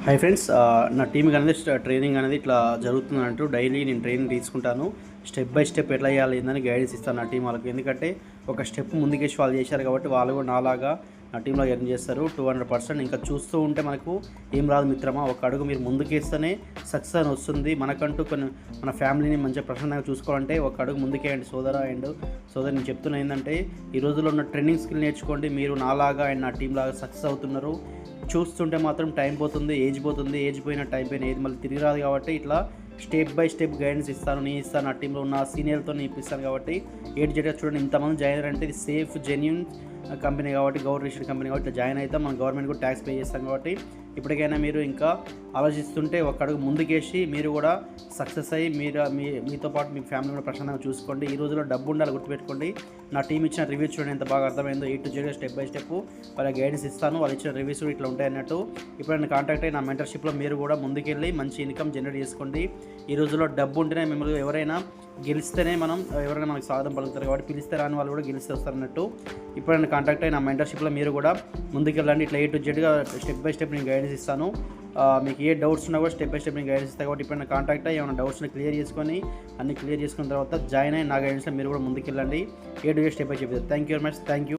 Hi friends, నా టీమ్కి అనేది ట్రైనింగ్ అనేది ఇట్లా జరుగుతుందంటూ డైలీ నేను ట్రైనింగ్ తీసుకుంటాను. స్టెప్ బై స్టెప్ ఎట్లా చేయాలి ఏందని గైడెన్స్ ఇస్తాను నా టీం వాళ్ళకి. ఎందుకంటే ఒక స్టెప్ ముందుకేసి వాళ్ళు చేశారు కాబట్టి వాళ్ళు కూడా నాలాగా నా టీంలో ఎర్న్ చేస్తారు 200%. ఇంకా చూస్తూ ఉంటే మనకు ఏం రాదు మిత్రమా, ఒక అడుగు మీరు ముందుకేస్తేనే సక్సెస్ అని వస్తుంది. మనకంటూ కొన్ని మన ఫ్యామిలీని మంచిగా ప్రశాంతంగా చూసుకోవాలంటే ఒక అడుగు ముందుకేయండి సోదరా అండ్ సోదరి. నేను చెప్తున్నా ఏంటంటే ఈ రోజుల్లో ఉన్న ట్రైనింగ్ స్కిల్ నేర్చుకోండి. మీరు నాలాగా అండ్ నా టీం లాగా సక్సెస్ అవుతున్నారు. చూస్తుంటే మాత్రం టైం పోతుంది, ఏజ్ పోతుంది. ఏజ్ పోయిన టైం పోయిన ఏది మళ్ళీ తిరిగి రాదు. కాబట్టి ఇట్లా స్టెప్ బై స్టెప్ గైడెన్స్ ఇస్తాను, నేను ఇస్తాను. నా టీంలో ఉన్న సీనియర్తో నేను ఇప్పిస్తాను. కాబట్టి జెడ్గా చూడండి, ఇంతమంది జాయిన్ అయ్యారంటే ఇది సేఫ్ జెన్యూన్ కంపెనీ కాబట్టి, గవర్నమెంట్ కంపెనీ కాబట్టి ఇట్లా జాయిన్ అవుతాం. మనం గవర్నమెంట్ కూడా ట్యాక్స్ పే చేస్తాం. కాబట్టి ఇప్పటికైనా మీరు ఇంకా ఆలోచిస్తుంటే ఒక అడుగు ముందుకేసి మీరు కూడా సక్సెస్ అయ్యి మీతో పాటు మీ ఫ్యామిలీ కూడా ప్రశాంతంగా చూసుకోండి. ఈ రోజుల్లో డబ్బు ఉండాలి, గుర్తుపెట్టుకోండి. నా టీం ఇచ్చిన రివ్యూస్ చూడండి ఎంత బాగా అర్థమైందో. A to Z step by step వాళ్ళ గైడెన్స్ ఇస్తాను. వాళ్ళు ఇచ్చిన రివ్యూస్ కూడా ఇట్లా ఉంటాయి అన్నట్టు. ఇప్పుడు నేను కాంటాక్ట్ అయ్యి నా మెంటర్షిప్లో మీరు కూడా ముందుకెళ్ళి మంచి ఇన్కమ్ జనరేట్ చేసుకోండి. ఈ రోజుల్లో డబ్బు ఉంటేనే మిమ్మల్ని ఎవరైనా గెలిస్తేనే ఎవరైనా మనకు స్వాగతం పలుకుతారు. కాబట్టి పిలిస్తే రాని వాళ్ళు కూడా గెలిస్తే వస్తారు అన్నట్టు. ఇప్పుడు నేను కాంటాక్ట్ అయ్యి నా మెంటర్షిప్లో మీరు కూడా ముందుకెళ్ళండి. ఇట్లా A to Z step by step నేను గైడెన్స్ ఇస్తాను. మీకు ఏ డౌట్స్ ఉన్నా కూడా స్టెప్ బై స్టెప్ నేను గైడెన్స్ ఇస్తాను. కాబట్టి ఇప్పుడు కాంటాక్ట్ అయ్యి ఏమైనా డౌట్స్ని క్లియర్ చేసుకొని అన్ని క్లియర్ చేసుకున్న తర్వాత జాయిన్ అయ్యి నా గైడెన్స్లో మీరు కూడా ముందుకెళ్ళండి. A to Z step by step. Thank you very much. Thank you.